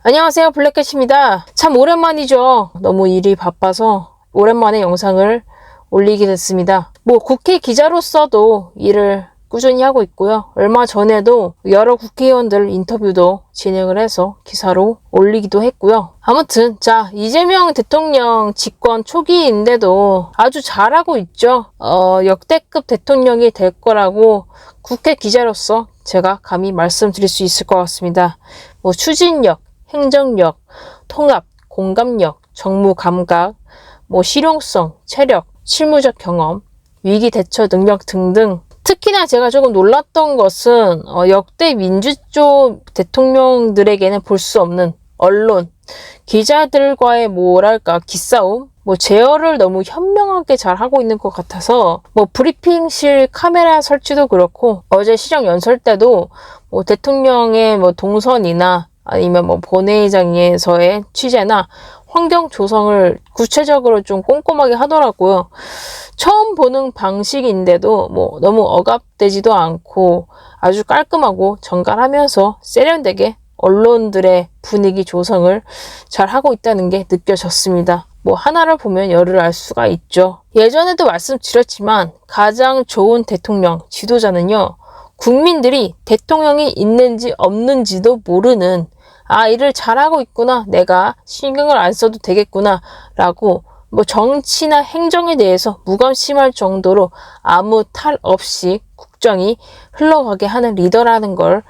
안녕하세요, 블랙캣입니다. 참 오랜만이죠. 너무 일이 바빠서 오랜만에 영상을 올리게 됐습니다. 국회 기자로서도 일을 꾸준히 하고 있고요. 얼마 전에도 여러 국회의원들 인터뷰도 진행을 해서 기사로 올리기도 했고요. 아무튼 이재명 대통령 집권 초기인데도 아주 잘하고 있죠. 역대급 대통령이 될 거라고 국회 기자로서 제가 감히 말씀드릴 수 있을 것 같습니다. 추진력, 행정력, 통합, 공감력, 정무 감각, 실용성, 체력, 실무적 경험, 위기 대처 능력 등등. 특히나 제가 조금 놀랐던 것은 역대 민주적 대통령들에게는 볼 수 없는 언론, 기자들과의 기싸움, 제어를 너무 현명하게 잘 하고 있는 것 같아서 브리핑실 카메라 설치도 그렇고 어제 시정 연설 때도 대통령의 동선이나 아니면 본회의장에서의 취재나 환경 조성을 구체적으로 좀 꼼꼼하게 하더라고요. 처음 보는 방식인데도 너무 억압되지도 않고 아주 깔끔하고 정갈하면서 세련되게 언론들의 분위기 조성을 잘 하고 있다는 게 느껴졌습니다. 하나를 보면 열을 알 수가 있죠. 예전에도 말씀드렸지만 가장 좋은 대통령, 지도자는요, 국민들이 대통령이 있는지 없는지도 모르는 일을 잘하고 있구나, 내가 신경을 안 써도 되겠구나 라고 정치나 행정에 대해서 무관심할 정도로 아무 탈 없이 국정이 흘러가게 하는 리더라는 걸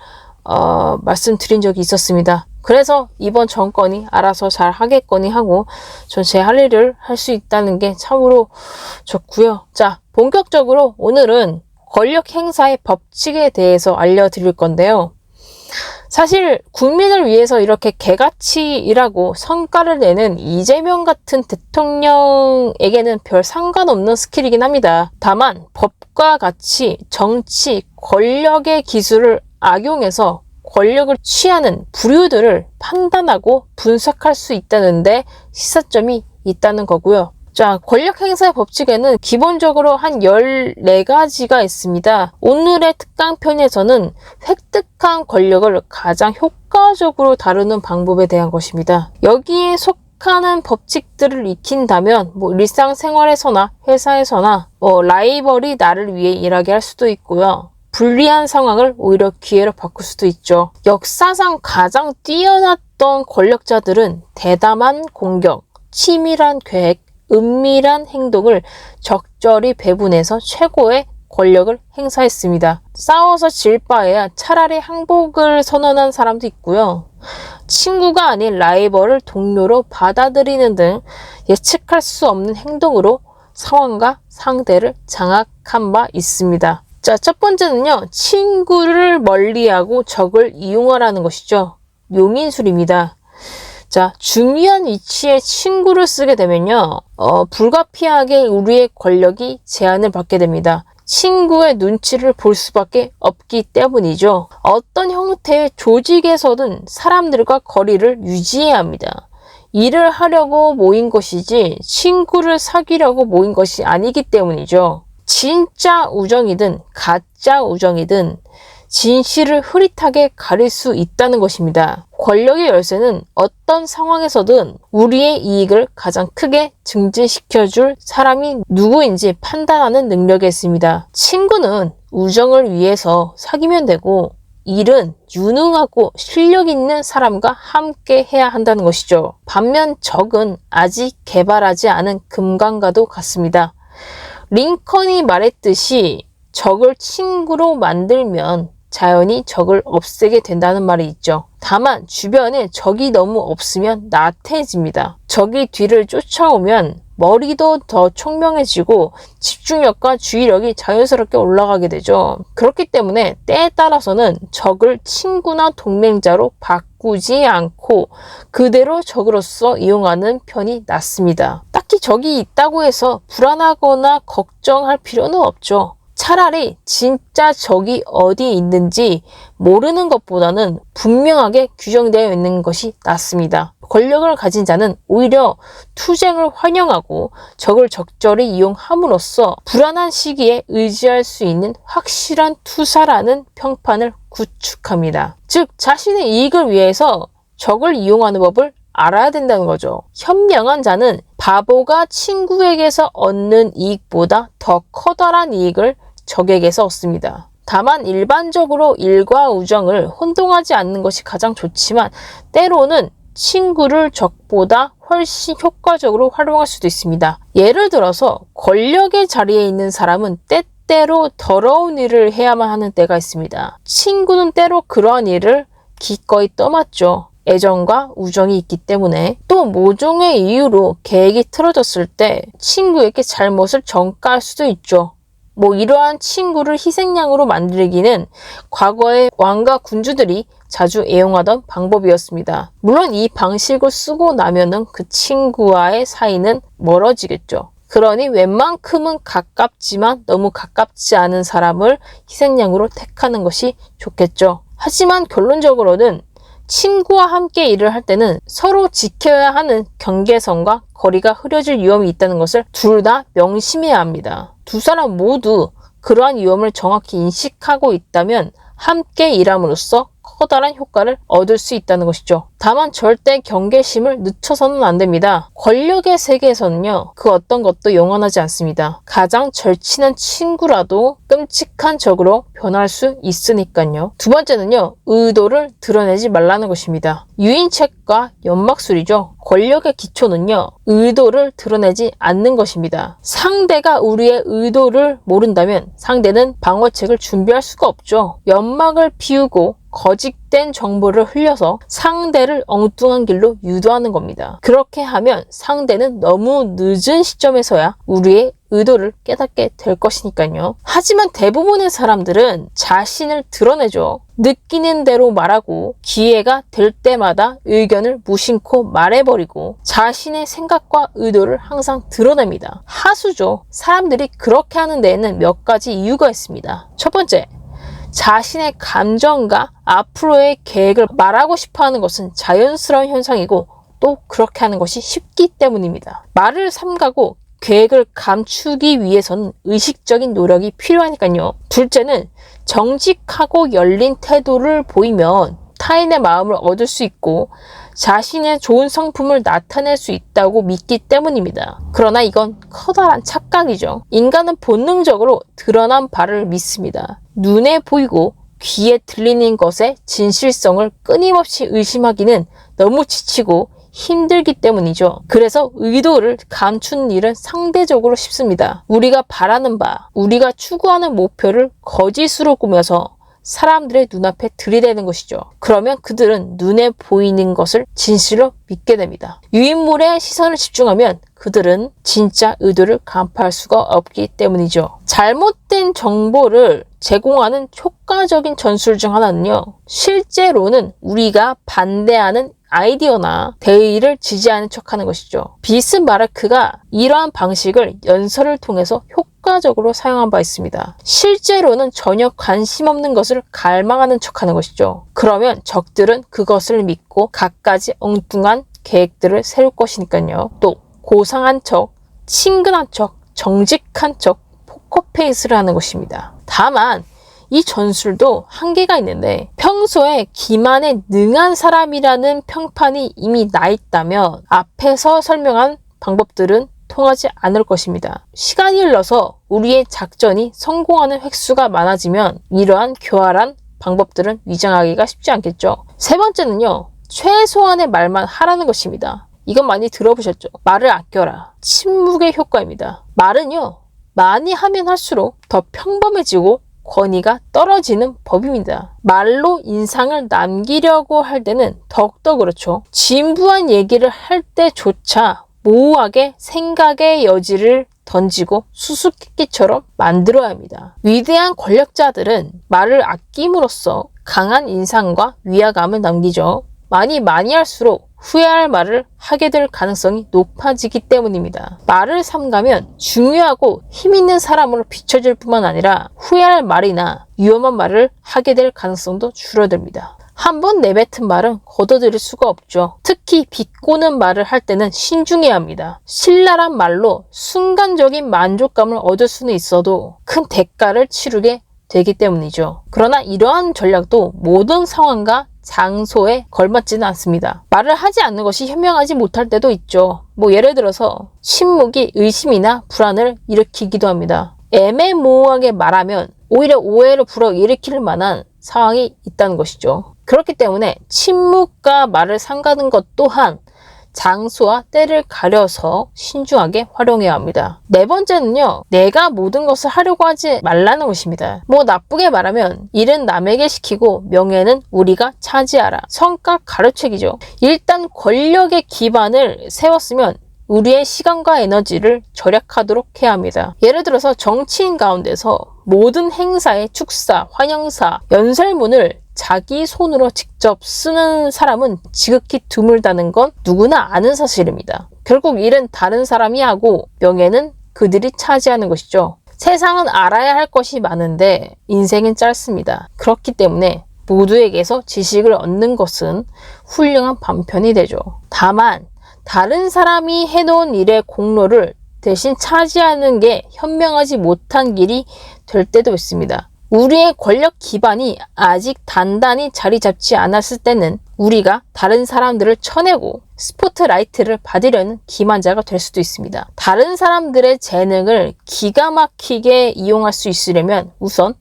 말씀드린 적이 있었습니다. 그래서 이번 정권이 알아서 잘 하겠거니 하고 전 제 할 일을 할 수 있다는 게 참으로 좋고요. 본격적으로 오늘은 권력 행사의 법칙에 대해서 알려드릴 건데요. 사실 국민을 위해서 이렇게 개같이 일하고 성과를 내는 이재명 같은 대통령에게는 별 상관없는 스킬이긴 합니다. 다만 법과 같이 정치, 권력의 기술을 악용해서 권력을 취하는 부류들을 판단하고 분석할 수 있다는데 시사점이 있다는 거고요. 권력 행사의 법칙에는 기본적으로 한 14가지가 있습니다. 오늘의 특강편에서는 획득한 권력을 가장 효과적으로 다루는 방법에 대한 것입니다. 여기에 속하는 법칙들을 익힌다면 일상생활에서나 회사에서나 라이벌이 나를 위해 일하게 할 수도 있고요. 불리한 상황을 오히려 기회로 바꿀 수도 있죠. 역사상 가장 뛰어났던 권력자들은 대담한 공격, 치밀한 계획, 은밀한 행동을 적절히 배분해서 최고의 권력을 행사했습니다. 싸워서 질 바에야 차라리 항복을 선언한 사람도 있고요. 친구가 아닌 라이벌을 동료로 받아들이는 등 예측할 수 없는 행동으로 상황과 상대를 장악한 바 있습니다. 첫 번째는요, 친구를 멀리하고 적을 이용하라는 것이죠. 용인술입니다. 중요한 위치에 친구를 쓰게 되면요, 불가피하게 우리의 권력이 제한을 받게 됩니다. 친구의 눈치를 볼 수밖에 없기 때문이죠. 어떤 형태의 조직에서든 사람들과 거리를 유지해야 합니다. 일을 하려고 모인 것이지 친구를 사귀려고 모인 것이 아니기 때문이죠. 진짜 우정이든 가짜 우정이든 진실을 흐릿하게 가릴 수 있다는 것입니다. 권력의 열쇠는 어떤 상황에서든 우리의 이익을 가장 크게 증진시켜줄 사람이 누구인지 판단하는 능력이 있습니다. 친구는 우정을 위해서 사귀면 되고 일은 유능하고 실력 있는 사람과 함께 해야 한다는 것이죠. 반면 적은 아직 개발하지 않은 금강과도 같습니다. 링컨이 말했듯이 적을 친구로 만들면 자연히 적을 없애게 된다는 말이 있죠. 다만 주변에 적이 너무 없으면 나태해집니다. 적이 뒤를 쫓아오면 머리도 더 총명해지고 집중력과 주의력이 자연스럽게 올라가게 되죠. 그렇기 때문에 때에 따라서는 적을 친구나 동맹자로 바꾸지 않고 그대로 적으로서 이용하는 편이 낫습니다. 딱히 적이 있다고 해서 불안하거나 걱정할 필요는 없죠. 차라리 진짜 적이 어디에 있는지 모르는 것보다는 분명하게 규정되어 있는 것이 낫습니다. 권력을 가진 자는 오히려 투쟁을 환영하고 적을 적절히 이용함으로써 불안한 시기에 의지할 수 있는 확실한 투사라는 평판을 구축합니다. 즉 자신의 이익을 위해서 적을 이용하는 법을 알아야 된다는 거죠. 현명한 자는 바보가 친구에게서 얻는 이익보다 더 커다란 이익을 적에게서 얻습니다. 다만 일반적으로 일과 우정을 혼동하지 않는 것이 가장 좋지만 때로는 친구를 적보다 훨씬 효과적으로 활용할 수도 있습니다. 예를 들어서 권력의 자리에 있는 사람은 때때로 더러운 일을 해야만 하는 때가 있습니다. 친구는 때로 그러한 일을 기꺼이 떠맡죠. 애정과 우정이 있기 때문에. 또 모종의 이유로 계획이 틀어졌을 때 친구에게 잘못을 전가할 수도 있죠. 이러한 친구를 희생양으로 만들기는 과거의 왕과 군주들이 자주 애용하던 방법이었습니다. 물론 이 방식을 쓰고 나면은 그 친구와의 사이는 멀어지겠죠. 그러니 웬만큼은 가깝지만 너무 가깝지 않은 사람을 희생양으로 택하는 것이 좋겠죠. 하지만 결론적으로는 친구와 함께 일을 할 때는 서로 지켜야 하는 경계선과 거리가 흐려질 위험이 있다는 것을 둘 다 명심해야 합니다. 두 사람 모두 그러한 위험을 정확히 인식하고 있다면 함께 일함으로써 커다란 효과를 얻을 수 있다는 것이죠. 다만 절대 경계심을 늦춰서는 안 됩니다. 권력의 세계에서는요, 그 어떤 것도 영원하지 않습니다. 가장 절친한 친구라도 끔찍한 적으로 변할 수 있으니까요. 두 번째는요, 의도를 드러내지 말라는 것입니다. 유인책과 연막술이죠. 권력의 기초는요, 의도를 드러내지 않는 것입니다. 상대가 우리의 의도를 모른다면 상대는 방어책을 준비할 수가 없죠. 연막을 피우고 거짓된 정보를 흘려서 상대를 엉뚱한 길로 유도하는 겁니다. 그렇게 하면 상대는 너무 늦은 시점에서야 우리의 의도를 깨닫게 될 것이니까요. 하지만 대부분의 사람들은 자신을 드러내죠. 느끼는 대로 말하고 기회가 될 때마다 의견을 무심코 말해버리고 자신의 생각과 의도를 항상 드러냅니다. 하수죠. 사람들이 그렇게 하는 데에는 몇 가지 이유가 있습니다. 첫 번째, 자신의 감정과 앞으로의 계획을 말하고 싶어하는 것은 자연스러운 현상이고 또 그렇게 하는 것이 쉽기 때문입니다. 말을 삼가고 계획을 감추기 위해서는 의식적인 노력이 필요하니까요. 둘째는 정직하고 열린 태도를 보이면 타인의 마음을 얻을 수 있고 자신의 좋은 성품을 나타낼 수 있다고 믿기 때문입니다. 그러나 이건 커다란 착각이죠. 인간은 본능적으로 드러난 바를 믿습니다. 눈에 보이고 귀에 들리는 것의 진실성을 끊임없이 의심하기는 너무 지치고 힘들기 때문이죠. 그래서 의도를 감추는 일은 상대적으로 쉽습니다. 우리가 바라는 바, 우리가 추구하는 목표를 거짓으로 꾸며서 사람들의 눈앞에 들이대는 것이죠. 그러면 그들은 눈에 보이는 것을 진실로 믿게 됩니다. 유인물에 시선을 집중하면 그들은 진짜 의도를 간파할 수가 없기 때문이죠. 잘못된 정보를 제공하는 효과적인 전술 중 하나는요, 실제로는 우리가 반대하는 아이디어나 대의를 지지하는 척하는 것이죠. 비스마르크가 이러한 방식을 연설을 통해서 효과적으로 사용한 바 있습니다. 실제로는 전혀 관심 없는 것을 갈망하는 척하는 것이죠. 그러면 적들은 그것을 믿고 갖가지 엉뚱한 계획들을 세울 것이니까요. 또 고상한 척, 친근한 척, 정직한 척, 포커페이스를 하는 것입니다. 다만 이 전술도 한계가 있는데 평소에 기만에 능한 사람이라는 평판이 이미 나 있다면 앞에서 설명한 방법들은 통하지 않을 것입니다. 시간이 흘러서 우리의 작전이 성공하는 획수가 많아지면 이러한 교활한 방법들은 위장하기가 쉽지 않겠죠. 세 번째는요, 최소한의 말만 하라는 것입니다. 이건 많이 들어보셨죠? 말을 아껴라. 침묵의 효과입니다. 말은요, 많이 하면 할수록 더 평범해지고 권위가 떨어지는 법입니다. 말로 인상을 남기려고 할 때는 더욱더 그렇죠. 진부한 얘기를 할 때조차 모호하게 생각의 여지를 던지고 수수께끼처럼 만들어야 합니다. 위대한 권력자들은 말을 아낌으로써 강한 인상과 위화감을 남기죠. 많이 할수록 후회할 말을 하게 될 가능성이 높아지기 때문입니다. 말을 삼가면 중요하고 힘있는 사람으로 비춰질 뿐만 아니라 후회할 말이나 위험한 말을 하게 될 가능성도 줄어듭니다. 한번 내뱉은 말은 걷어들일 수가 없죠. 특히 비꼬는 말을 할 때는 신중해야 합니다. 신랄한 말로 순간적인 만족감을 얻을 수는 있어도 큰 대가를 치르게 되기 때문이죠. 그러나 이러한 전략도 모든 상황과 장소에 걸맞지는 않습니다. 말을 하지 않는 것이 현명하지 못할 때도 있죠. 예를 들어서 침묵이 의심이나 불안을 일으키기도 합니다. 애매모호하게 말하면 오히려 오해를 불어일으킬 만한 상황이 있다는 것이죠. 그렇기 때문에 침묵과 말을 삼가는 것 또한 장소와 때를 가려서 신중하게 활용해야 합니다. 네 번째는요, 내가 모든 것을 하려고 하지 말라는 것입니다. 나쁘게 말하면 일은 남에게 시키고 명예는 우리가 차지하라. 성과 가로채기죠. 일단 권력의 기반을 세웠으면 우리의 시간과 에너지를 절약하도록 해야 합니다. 예를 들어서 정치인 가운데서 모든 행사의 축사, 환영사, 연설문을 자기 손으로 직접 쓰는 사람은 지극히 드물다는 건 누구나 아는 사실입니다. 결국 일은 다른 사람이 하고 명예는 그들이 차지하는 것이죠. 세상은 알아야 할 것이 많은데 인생은 짧습니다. 그렇기 때문에 모두에게서 지식을 얻는 것은 훌륭한 반편이 되죠. 다만 다른 사람이 해놓은 일의 공로를 대신 차지하는 게 현명하지 못한 길이 될 때도 있습니다. 우리의 권력 기반이 아직 단단히 자리 잡지 않았을 때는 우리가 다른 사람들을 쳐내고 스포트라이트를 받으려는 기만자가 될 수도 있습니다. 다른 사람들의 재능을 기가 막히게 이용할 수 있으려면 우선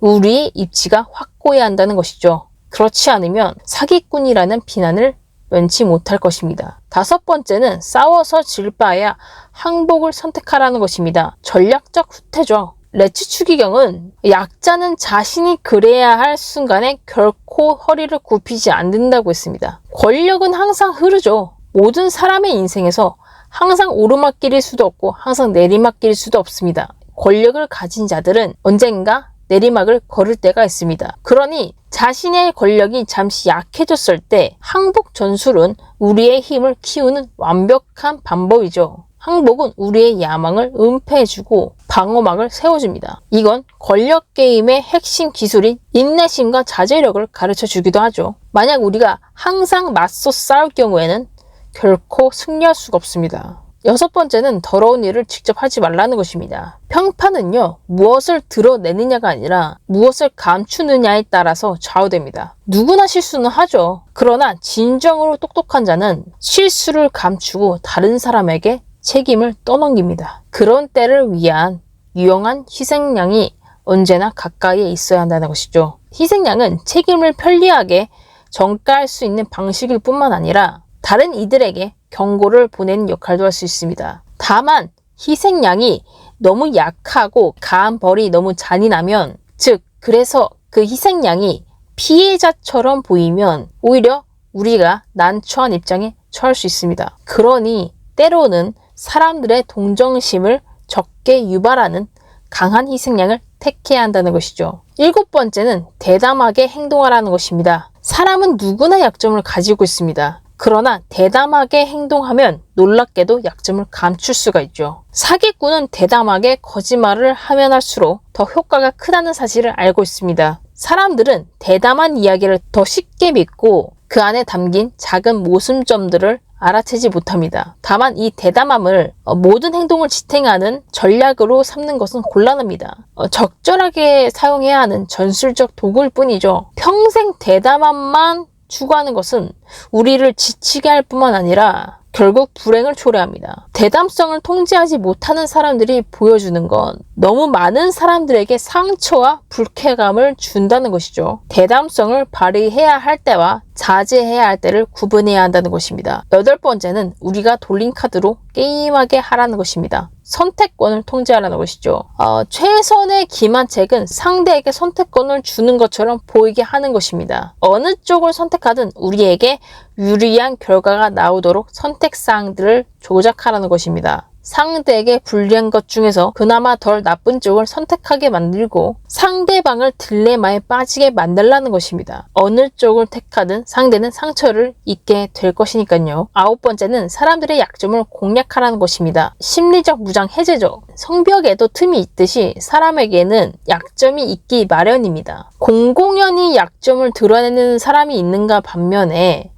우리의 입지가 확고해야 한다는 것이죠. 그렇지 않으면 사기꾼이라는 비난을 면치 못할 것입니다. 다섯 번째는 싸워서 질 바에야 항복을 선택하라는 것입니다. 전략적 후퇴죠. 레츠 추기경은 약자는 자신이 그래야 할 순간에 결코 허리를 굽히지 않는다고 했습니다. 권력은 항상 흐르죠. 모든 사람의 인생에서 항상 오르막길일 수도 없고 항상 내리막길일 수도 없습니다. 권력을 가진 자들은 언젠가 내리막을 걸을 때가 있습니다. 그러니 자신의 권력이 잠시 약해졌을 때 항복 전술은 우리의 힘을 키우는 완벽한 방법이죠. 항복은 우리의 야망을 은폐해주고 방어막을 세워줍니다. 이건 권력 게임의 핵심 기술인 인내심과 자제력을 가르쳐주기도 하죠. 만약 우리가 항상 맞서 싸울 경우에는 결코 승리할 수가 없습니다. 여섯 번째는 더러운 일을 직접 하지 말라는 것입니다. 평판은요, 무엇을 드러내느냐가 아니라 무엇을 감추느냐에 따라서 좌우됩니다. 누구나 실수는 하죠. 그러나 진정으로 똑똑한 자는 실수를 감추고 다른 사람에게 책임을 떠넘깁니다. 그런 때를 위한 유용한 희생양이 언제나 가까이에 있어야 한다는 것이죠. 희생양은 책임을 편리하게 전가할 수 있는 방식일 뿐만 아니라 다른 이들에게 경고를 보내는 역할도 할 수 있습니다. 다만 희생양이 너무 약하고 가한 벌이 너무 잔인하면, 즉 그래서 그 희생양이 피해자처럼 보이면 오히려 우리가 난처한 입장에 처할 수 있습니다. 그러니 때로는 사람들의 동정심을 적게 유발하는 강한 희생양을 택해야 한다는 것이죠. 일곱 번째는 대담하게 행동하라는 것입니다. 사람은 누구나 약점을 가지고 있습니다. 그러나 대담하게 행동하면 놀랍게도 약점을 감출 수가 있죠. 사기꾼은 대담하게 거짓말을 하면 할수록 더 효과가 크다는 사실을 알고 있습니다. 사람들은 대담한 이야기를 더 쉽게 믿고 그 안에 담긴 작은 모순점들을 알아채지 못합니다. 다만 이 대담함을 모든 행동을 지탱하는 전략으로 삼는 것은 곤란합니다. 적절하게 사용해야 하는 전술적 도구일 뿐이죠. 평생 대담함만 추구하는 것은 우리를 지치게 할 뿐만 아니라 결국 불행을 초래합니다. 대담성을 통제하지 못하는 사람들이 보여주는 건 너무 많은 사람들에게 상처와 불쾌감을 준다는 것이죠. 대담성을 발휘해야 할 때와 자제해야 할 때를 구분해야 한다는 것입니다. 여덟 번째는 우리가 돌린 카드로 게임하게 하라는 것입니다. 선택권을 통제하라는 것이죠. 최선의 기만책은 상대에게 선택권을 주는 것처럼 보이게 하는 것입니다. 어느 쪽을 선택하든 우리에게 유리한 결과가 나오도록 선택사항들을 조작하라는 것입니다. 상대에게 불리한 것 중에서 그나마 덜 나쁜 쪽을 선택하게 만들고 상대방을 딜레마에 빠지게 만들라는 것입니다. 어느 쪽을 택하든 상대는 상처를 입게 될 것이니까요. 아홉 번째는 사람들의 약점을 공략하라는 것입니다. 심리적 무장 해제죠. 성벽에도 틈이 있듯이 사람에게는 약점이 있기 마련입니다. 공공연히 약점을 드러내는 사람이 있는가 반면에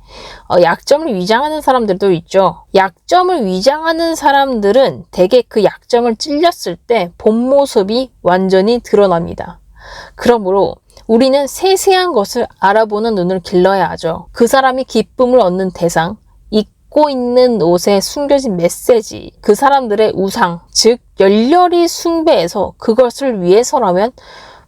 약점을 위장하는 사람들도 있죠. 약점을 위장하는 사람들은 대개 그 약점을 찔렸을 때 본 모습이 완전히 드러납니다. 그러므로 우리는 세세한 것을 알아보는 눈을 길러야 하죠. 그 사람이 기쁨을 얻는 대상, 입고 있는 옷에 숨겨진 메시지, 그 사람들의 우상, 즉 열렬히 숭배해서 그것을 위해서라면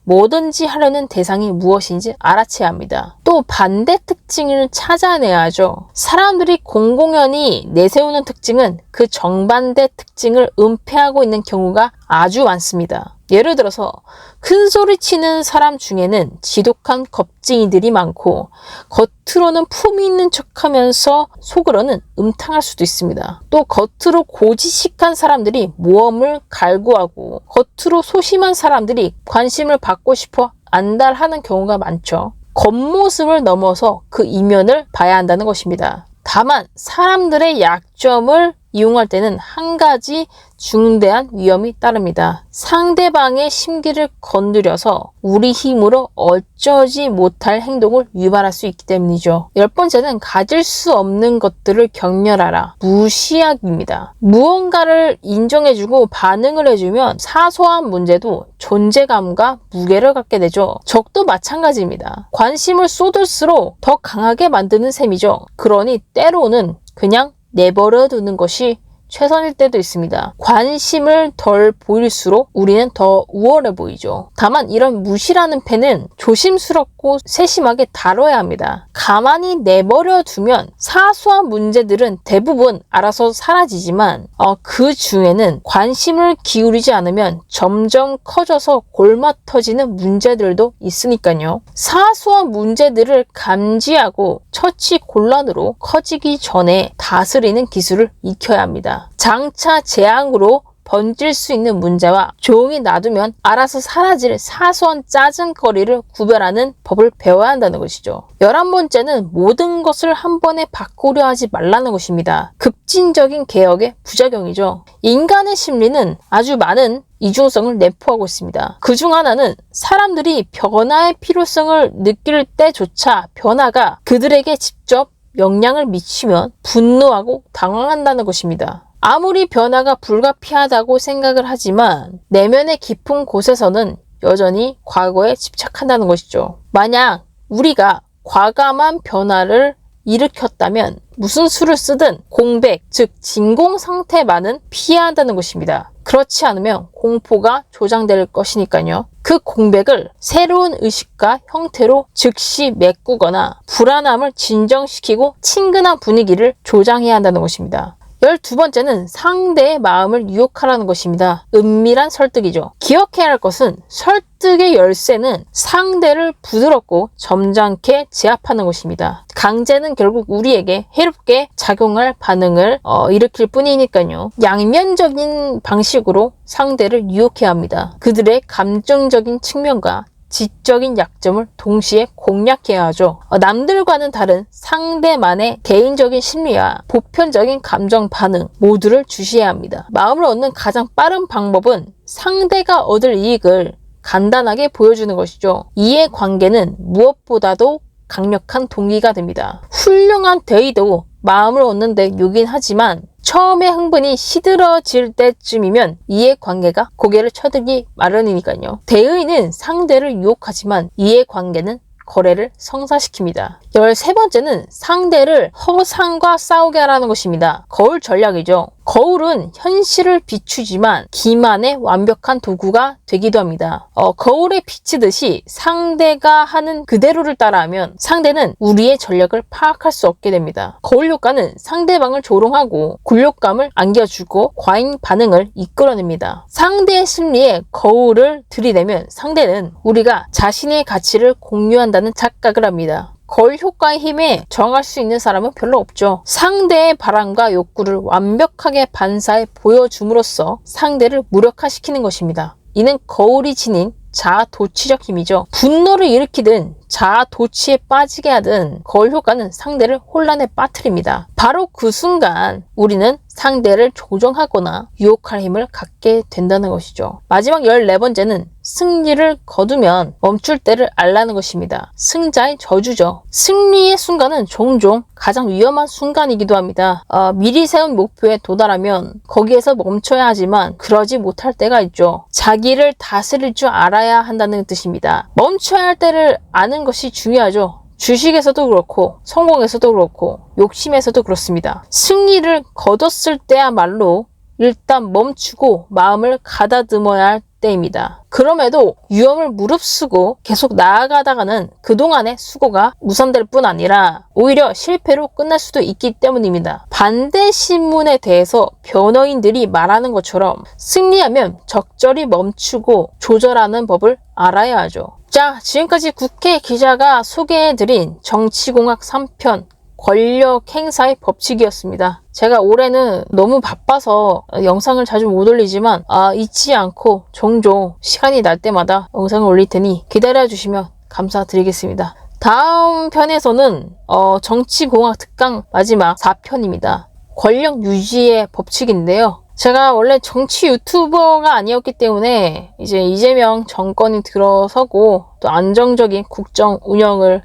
뭐든지 하려는 대상이 무엇인지 알아채야 합니다. 또 반대 특징을 찾아내야죠. 사람들이 공공연히 내세우는 특징은 그 정반대 특징을 은폐하고 있는 경우가 아주 많습니다. 예를 들어서 큰 소리 치는 사람 중에는 지독한 겁쟁이들이 많고 겉으로는 품위 있는 척하면서 속으로는 음탕할 수도 있습니다. 또 겉으로 고지식한 사람들이 모험을 갈구하고 겉으로 소심한 사람들이 관심을 받고 싶어 안달하는 경우가 많죠. 겉모습을 넘어서 그 이면을 봐야 한다는 것입니다. 다만 사람들의 약점을 이용할 때는 한 가지 중대한 위험이 따릅니다. 상대방의 심기를 건드려서 우리 힘으로 어쩌지 못할 행동을 유발할 수 있기 때문이죠. 10번째는 가질 수 없는 것들을 경멸하라. 무시하기입니다. 무언가를 인정해주고 반응을 해주면 사소한 문제도 존재감과 무게를 갖게 되죠. 적도 마찬가지입니다. 관심을 쏟을수록 더 강하게 만드는 셈이죠. 그러니 때로는 그냥 내버려 두는 것이 최선일 때도 있습니다. 관심을 덜 보일수록 우리는 더 우월해 보이죠. 다만 이런 무시라는 패는 조심스럽고 세심하게 다뤄야 합니다. 가만히 내버려 두면 사소한 문제들은 대부분 알아서 사라지지만 그 중에는 관심을 기울이지 않으면 점점 커져서 골마 터지는 문제들도 있으니까요. 사소한 문제들을 감지하고 처치 곤란으로 커지기 전에 다스리는 기술을 익혀야 합니다. 장차 재앙으로 번질 수 있는 문제와 조용히 놔두면 알아서 사라질 사소한 짜증거리를 구별하는 법을 배워야 한다는 것이죠. 11번째는 모든 것을 한 번에 바꾸려 하지 말라는 것입니다. 급진적인 개혁의 부작용이죠. 인간의 심리는 아주 많은 이중성을 내포하고 있습니다. 그중 하나는 사람들이 변화의 필요성을 느낄 때조차 변화가 그들에게 직접 영향을 미치면 분노하고 당황한다는 것입니다. 아무리 변화가 불가피하다고 생각을 하지만 내면의 깊은 곳에서는 여전히 과거에 집착한다는 것이죠. 만약 우리가 과감한 변화를 일으켰다면 무슨 수를 쓰든 공백, 즉 진공 상태만은 피해야 한다는 것입니다. 그렇지 않으면 공포가 조장될 것이니까요. 그 공백을 새로운 의식과 형태로 즉시 메꾸거나 불안함을 진정시키고 친근한 분위기를 조장해야 한다는 것입니다. 12번째는 상대의 마음을 유혹하라는 것입니다. 은밀한 설득이죠. 기억해야 할 것은 설득의 열쇠는 상대를 부드럽고 점잖게 제압하는 것입니다. 강제는 결국 우리에게 해롭게 작용할 반응을 일으킬 뿐이니까요. 양면적인 방식으로 상대를 유혹해야 합니다. 그들의 감정적인 측면과 지적인 약점을 동시에 공략해야 하죠. 남들과는 다른 상대만의 개인적인 심리와 보편적인 감정 반응 모두를 주시해야 합니다. 마음을 얻는 가장 빠른 방법은 상대가 얻을 이익을 간단하게 보여주는 것이죠. 이해관계는 무엇보다도 강력한 동기가 됩니다. 훌륭한 대의도 마음을 얻는 데 요긴하지만 처음에 흥분이 시들어질 때쯤이면 이해관계가 고개를 쳐들기 마련이니까요. 대의는 상대를 유혹하지만 이해관계는 거래를 성사시킵니다. 13번째는 상대를 허상과 싸우게 하라는 것입니다. 거울 전략이죠. 거울은 현실을 비추지만 기만의 완벽한 도구가 되기도 합니다. 거울에 비치듯이 상대가 하는 그대로를 따라하면 상대는 우리의 전략을 파악할 수 없게 됩니다. 거울 효과는 상대방을 조롱하고 굴욕감을 안겨주고 과잉 반응을 이끌어냅니다. 상대의 심리에 거울을 들이대면 상대는 우리가 자신의 가치를 공유한다는 착각을 합니다. 거울 효과의 힘에 저항할 수 있는 사람은 별로 없죠. 상대의 바람과 욕구를 완벽하게 반사해 보여줌으로써 상대를 무력화시키는 것입니다. 이는 거울이 지닌 자아도취적 힘이죠. 분노를 일으키든 자아도취에 빠지게 하든 거울 효과는 상대를 혼란에 빠뜨립니다. 바로 그 순간 우리는 상대를 조정하거나 유혹할 힘을 갖게 된다는 것이죠. 마지막 14번째는 승리를 거두면 멈출 때를 알라는 것입니다. 승자의 저주죠. 승리의 순간은 종종 가장 위험한 순간이기도 합니다. 미리 세운 목표에 도달하면 거기에서 멈춰야 하지만 그러지 못할 때가 있죠. 자기를 다스릴 줄 알아야 한다는 뜻입니다. 멈춰야 할 때를 아는 것이 중요하죠. 주식에서도 그렇고 성공에서도 그렇고 욕심에서도 그렇습니다. 승리를 거뒀을 때야말로 일단 멈추고 마음을 가다듬어야 할 때입니다. 그럼에도 위험을 무릅쓰고 계속 나아가다가는 그동안의 수고가 무산될 뿐 아니라 오히려 실패로 끝날 수도 있기 때문입니다. 반대 신문에 대해서 변호인들이 말하는 것처럼 승리하면 적절히 멈추고 조절하는 법을 알아야 하죠. 자, 지금까지 국회 기자가 소개해드린 정치공학 3편 권력 행사의 법칙이었습니다. 제가 올해는 너무 바빠서 영상을 자주 못 올리지만 잊지 않고 종종 시간이 날 때마다 영상을 올릴 테니 기다려주시면 감사드리겠습니다. 다음 편에서는 정치공학 특강 마지막 4편입니다. 권력 유지의 법칙인데요. 제가 원래 정치 유튜버가 아니었기 때문에 이제 이재명 정권이 들어서고 또 안정적인 국정 운영을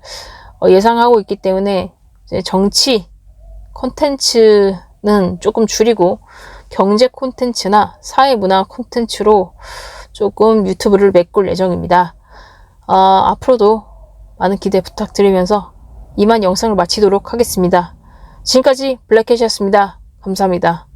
예상하고 있기 때문에 이제 정치 콘텐츠는 조금 줄이고 경제 콘텐츠나 사회문화 콘텐츠로 조금 유튜브를 메꿀 예정입니다. 앞으로도 많은 기대 부탁드리면서 이만 영상을 마치도록 하겠습니다. 지금까지 블랙캣이었습니다. 감사합니다.